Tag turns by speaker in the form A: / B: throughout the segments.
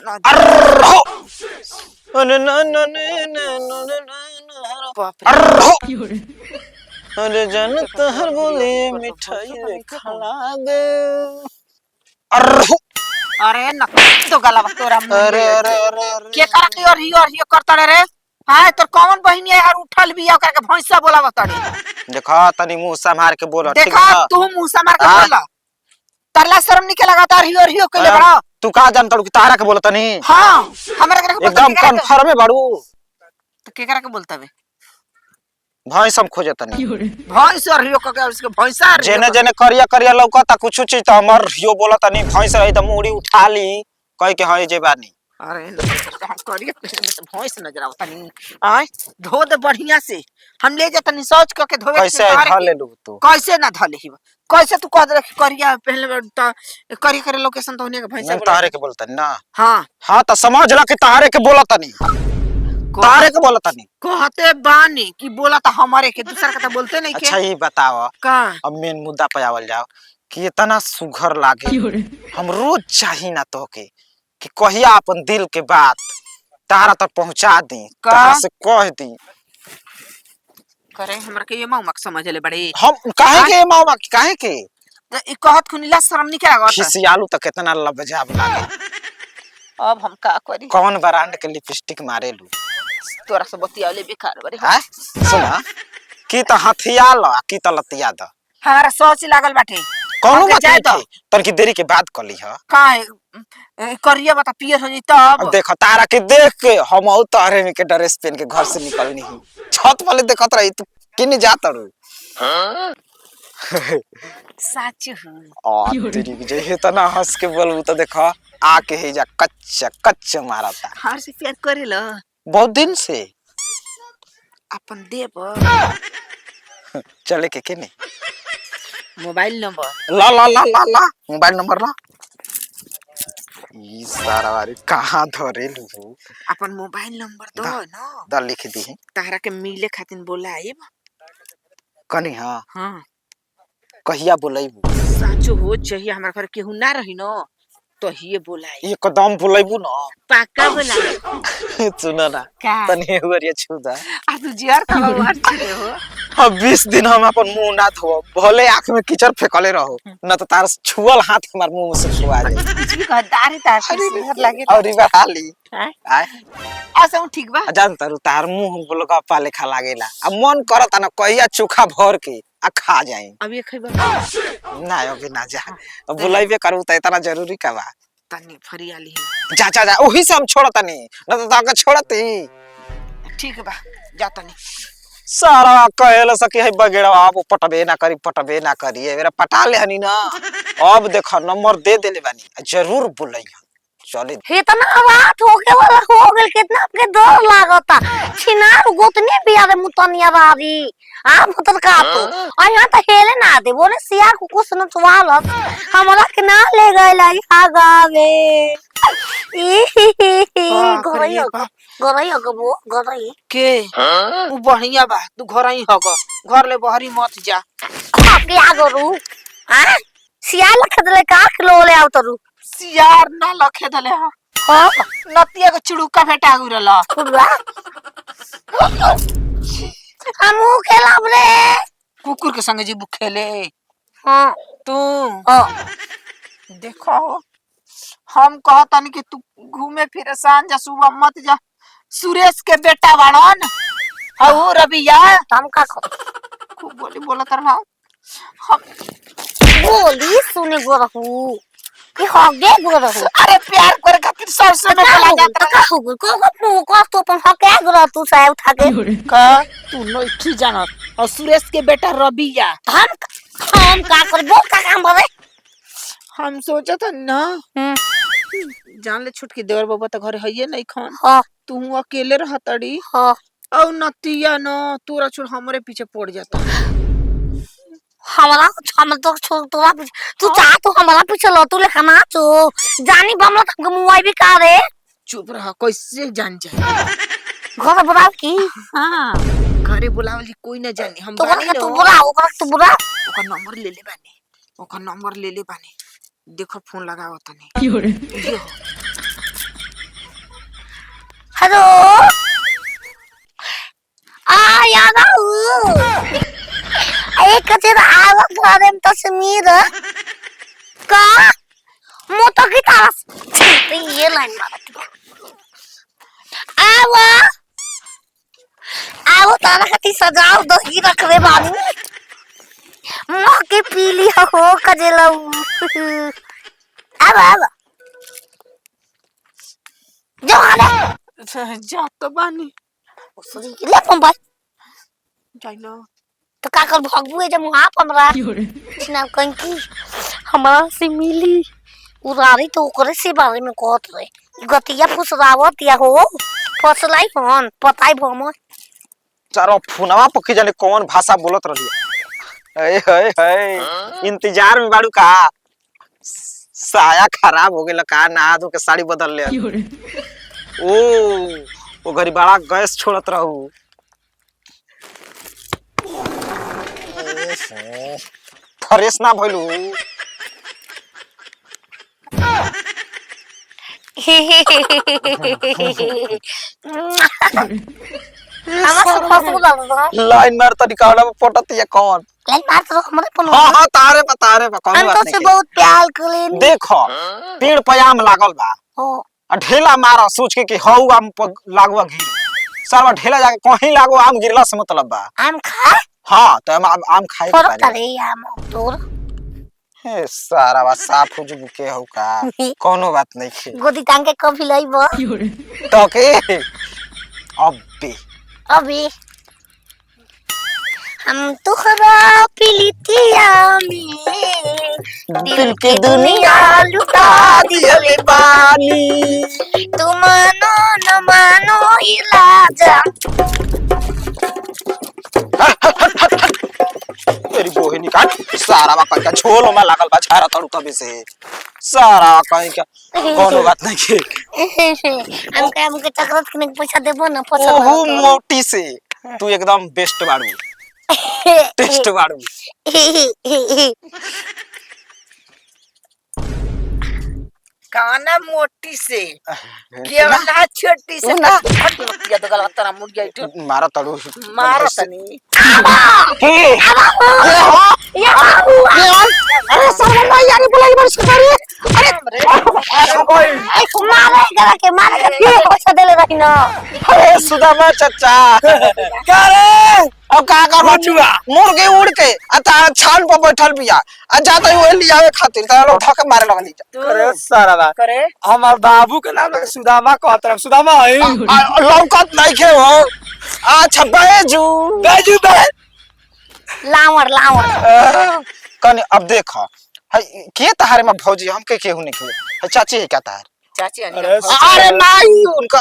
A: अर्रो
B: बाप रे।
A: अर्रो अरे जन तहर बोले मिठाई खड़ा दे अर्रो
B: अरे न तो गला तोरा मुंह
A: अरे
B: में
A: अरे अरे
B: के
A: अरे
B: करा के और हियो करता रे। हां तो कौन बहिनी है यार उठल भी ओकरा के भैंसा बोलावा तड़ी।
A: देखा तनी मुंह संभार के बोल ठीक
B: देखा
A: बा
B: तू मुंह से मार के बोला तरला शर्म निके लगातार हियो कइले बड़ा।
A: तू का जानता कि तारा के बोलत तनी
B: हां हमरा के बोलता
A: एकदम कन्फर्म है बाड़ू
B: तो के करा के बोलता बे
A: भैंस हम खोजे तनी
B: भैंस और हियो के उसके भैंसा
A: जेने जेने करिया करिया लौकता कुछ चीज त हमर हियो बोलत तनी भैंस रही त मुड़ी उठा ली कह के हई जे बानी
B: अरे हम करिए भैंस नजर आवता नहीं आय धो दे बढ़िया से हम ले जातनी सोच के धोवे
A: कैसे ढा ले लू तू
B: कैसे ना धले ही कैसे तू कह दे करिया पहले त करी करे लोकेशन तो होने के भैंसा
A: मैं तारे के बोलत ना
B: हां
A: हां त समझ ला कि तारे के बोलत तनी तारे के बोलत तनी
B: कहते बानी कि बोला तो हमारे के दूसरा का तो बोलते नहीं के।
A: अच्छा ही बताओ
B: का
A: अब मेन मुद्दा पे आवल जाओ कि इतना सुघर लागे हम रोज चाही ना तो के कि कहिया अपन दिल के बात तारा तक पहुंचा दी तारा से कह दी
B: करे हमरा के ये मौमक समझ ले बड़े
A: हम काहे के मामा काहे के
B: ई कहत खुनीला शर्म नहीं के लागत
A: खिसियालू त कितना लबजाब लागे
B: अब हम का करी
A: कौन ब्रांड के लिपस्टिक मारेलू
B: तोरा से बतियाले बेकार बड़े
A: हां सुना की त हथिया ल की त लतिया द
B: हमारा सोच लागल बाटे
A: कौनो बात नहीं तन की देरी के बात कर ली ह
B: काहे करिया बता पियर हो जी तब
A: अब देख तारा के देख के हम औ तारे में के ड्रेस पहन के घर से निकलनी ही छत वाले देखत रही तू किने जात रू हां
B: सच हूं
A: आ तेरी जे इतना हंस के बोलू त देख आके हे जा कच्चा कच्चा मारता
B: हर से प्यार करेला
A: बहुत दिन से
B: अपन देब
A: चले के केने
B: मोबाइल नंबर
A: ला ला ला ला ला मोबाइल नंबर ला ई सारा वारी कहां धरे लू
B: अपन मोबाइल नंबर दो ना
A: द लिख दी
B: तारा के मिले खातिर बोलाएब
A: कनी हां
B: हां
A: कहिया बोलैबू
B: साचो हो चाहिए हमरा घर केहू ना रही न तो ही बोलाए
A: एकदम बोलैबू न
B: पाका बोलाए
A: सुनो ना तनी हुरिया छुदा
B: आ तू जियार का मार छे हो
A: अब 20 दिन हम अपन मुंह ना धो भले आंख में कीचड़ फेकले रहो न तो तार छुअल हाथ हमार मुंह से छुआ जाए
B: कुछ भी कह दारी तार से लागे
A: और बहाली आय
B: ऐसा ठीक बा
A: जान तारू तार मुंह बोलगा पाले खा लागेला अब मन करता ना कहिया चोखा भर के आ खा जाए
B: अब ये खइबा
A: ना अभी ना जा अब बुलाइबे करू त इतना जरूरी का बा
B: तनी फरियाली
A: जा जा जा ओही से हम छोड़त नहीं न तो ताके छोड़ती
B: ठीक बा जा तनी
A: सारा कहल सके है बगेड़ा आप पटबे ना करी मेरा पटा ले हनी ना अब देखो नंबर दे देले बानी जरूर बोलई चले
C: इतना रात हो गेल कितना आपके डर लागता छिनार गोतनी बिया रे मुतनिया बाबी आप मतलब का तो आ यहां त हेले ना दे बोले सिया को कुछ न सवाल हमरा के ना ले गइला आगावे गरई गरई
B: के उ बढ़िया बा तू घर ही हग घर ले बहरी मत जा
C: आपके आ गरू हां सिया लखदले का किलो ले आवतरू
B: सियार ना लखे दले हां नतिया के चिड़ुका भेटा गुरला
C: खुरवा हमू खेलब रे
B: कुकुर के संग जी खेले
C: हां
B: तू देखो हम कहतन कि तू घूमे फिरे सांझ जा सुबह मत जा सुरेश के बेटा बाड़न हऊ रबिया
C: हम का
B: खूब बोला तरहा हम
C: बोली सुने गोरहू कि होगे गोरहू
B: अरे प्यार करे खातिर सरसों में बोला जात
C: का हो को तो अपन हके गोरह तू साहे उठा के
B: का तू नइठी जानत और सुरेश के बेटा रबिया
C: हम का करबो का काम बवे
B: हम सोचत ना जान ले छुटकी देवर बाबा त घर हइए नहीं खान
C: हां
B: तू अकेले रहतड़ी
C: हां
B: औ नतिया न तोरा छोड़ हमरे पीछे पड़ जाता
C: हमारा हम तो छोड़ तोरा तू चाह तो हमारा पीछे लो तू लेखा ना तो जानी बमला तक मुआई भी का रे
B: चुप रहा कैसे जान जाए
C: घर बुलाओ की
B: हां घरे बुलावली कोई ना जानी हम
C: तो
B: बानी
C: तू बुला
B: ओकर नंबर ले ले बानी देखो फोन लगावत तनी
C: हेलो आ याद एक जरा आवाज करे में तस्वीर का मोटो की तरफ ये लाइन मारत आवा आओ तारा खाती सजाओ दही रख रे बाबू मां के पीली हो कजेला अब जो आले
B: जा तो बानी
C: ले पम भाई
B: जाइना
C: तो का कर भगबू जब वहां हमरा ना कहीं की हमारा से मिली उरारी तो ओकरे से बारे में कहत रहे गतिया फुसरावत या हो फसलाई हन पताई भम
A: चारो फोनवा पक्की जाने कौन भाषा बोलत रही है इंतजार में बाड़ू का साया खराब हो गेल का नहा धो के साड़ी बदल ले ओ घरी बड़ा गैस छोड़त रहू फ्रेश ना भइलू लाइन मार तो निकाला पटत या कौन
C: लाइन मार तो हमरे पन
A: हां तारे बा कौन
C: हम
A: बात
C: तो
A: नहीं
C: से बहुत प्यार करेनी
A: देखो पेड़ पयाम लागल बा
C: हो
A: आ ढेला मारा सोच के कि हौ आम लागवा गिर सरवा ढेला जाके कहीं लागो आम गिरला से मतलब बा
C: आम खा
A: हां तो हम आम खाए
C: पर
A: के
C: करे आम तोर
A: हे सारा बा साफ हो जुबु के हौ का कोनो बात नहीं खे
C: गोदी टांग के कभी लइबो
A: तो के अबे
C: अभी हम तुहरा पीलितिया में
A: दिल की दुनिया
C: लुटा
A: दियले बानी
C: तू मानो न मानो इलाजा
A: तेरी बोहिनी का सारा बा का झोलो में लागल बा छारा तड़ू तबे से सारा कहीं का कोनो बात नहीं के
C: हमके चक्रत के पैसा देबो ना
A: ओहो मोटी से तू एकदम बेस्ट बाड़ू टेस्ट बाड़ू
B: काना मोटी से केवला छोटी से
A: ना
B: या तो गलत तरह मुड़ गई
A: मारा तड़ू
B: मारो तनी
A: के अरे साला यार बुलाई बड़ सुधारी
C: मारे के पैसा देले रही ना
A: अरे सुदामा चाचा क्या रे अब का कर बचुआ मुर्गे उड़ के अता छान पर बैठल बिया आ जात है ओए लियावे खातिर त लोग धक्के मारे लगनी
D: करे सारा बा
B: करे
D: हमार बाबू के नाम सुदामा कहत रह सुदामा है
A: लौकत नहीं खे हो अच्छा बैजू
D: बाजू बे
C: लावर
A: कने अब देख है के तहारे में भौजी हम के केहू नहीं खेले है चाची है क्या तार
B: चाची
A: अरे नहीं उनका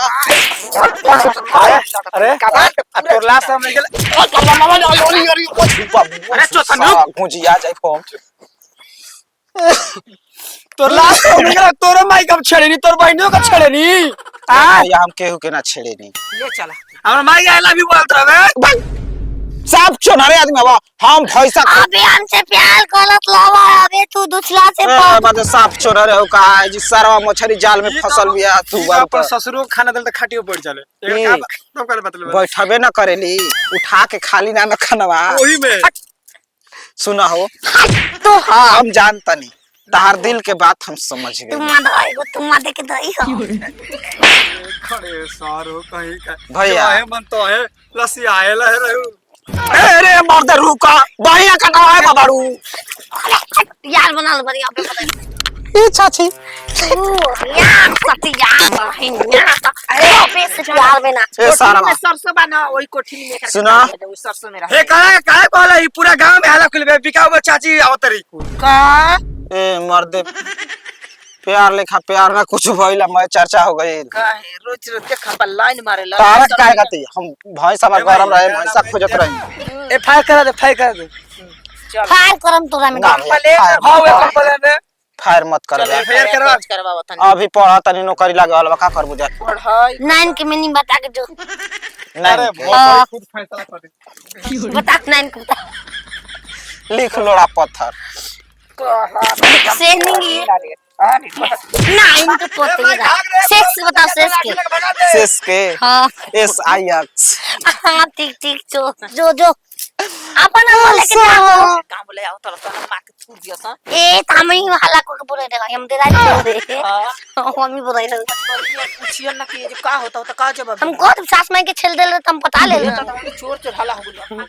D: अरे तोर लाश हम गेल
A: अरे चोथनु भौजी आ जाई फॉर्म
D: तोर लाश हम गेल तोर माई कब छड़े नी तोर बहनियों का छड़े नी
A: या हम केहू के ना छेड़े नहीं
B: ले चला
D: हमरा माई आई लव यू बोलत रहे
A: साफ चोनरे आदमी बा हम भैसा
C: अबे हमसे प्यार करत लावा अबे तू दूसरा से
A: मतलब साफ चोनरे हो का है जी सरवा मछली जाल में फसल बिया तू
D: पर ससुरो खाना दल त खाटियो पड़ चले एक का तब कर मतलब
A: बैठबे ना करेली उठा के खाली ना न खनवा
D: ओही में
A: सुना हो
C: तो
A: हाँ हम जानता नहीं तार दिल के बात हम समझ
C: तुम
A: गए
C: दई गो तुम दे के दई हो
D: खड़े सारो कहीं का
A: भैया।
D: है मन तो है लसी आए ला रहू
A: अरे मर्द रुका बढ़िया कटवा है बाबारू
C: यार बना लो बढ़िया पे पता
A: ये चाची
C: यार सती यार अरे पे से प्यार में ना
A: ए सारा
B: में सरसों बना वही कोठी में
A: सुना।
B: वही सरसों में रह
D: हे काहे कहला ई पूरा गांव में हाला खुलबे बिकाऊ चाची आवतरी
B: का
A: ए मर्द प्यार लेखा प्यार ना कुछ भइला मैं चर्चा हो गई
B: काहे रोज रोज देखा पर लाइन मारे ला
A: तारा काहे गती हम भैंस हमार गरम रहे भैंसा खोजत रही
D: ए फायर करा दे फायर करा दे
B: चल
C: फायर करम तोरा में
A: ना
B: कंप्लेंट
D: हां वे कंप्लेंट है
A: फायर मत कर दे
D: FIR करवा।
B: करवा तनी
A: अभी पढ़ा तनी नौकरी लागे वाला का करबू जा
B: पढ़ाई
C: 9 के मीनिंग बता के जो
A: नहीं
D: बहुत खुद फैसला कर दे
C: बता 9 को बता
A: लिख लोड़ा पत्थर
B: कहा
C: से नहीं
B: अरे
C: ना इनके पोते का सेक्स बताओ सेक्स के
A: शेष के
C: हाँ
A: SIX
C: हाँ ठीक ठीक जो अपन बोले के जाओ
B: काम बोले आओ तो मां के छूट दिया सा
C: ए तामई हल्ला को बोले देखा हम दे रहे
B: हां
C: मम्मी बोल रही
B: पूछियो ना कि जो का होता का जवाब
C: हम को सास माई के छेल देले त हम पता ले
B: चोर चोर हल्ला हो गया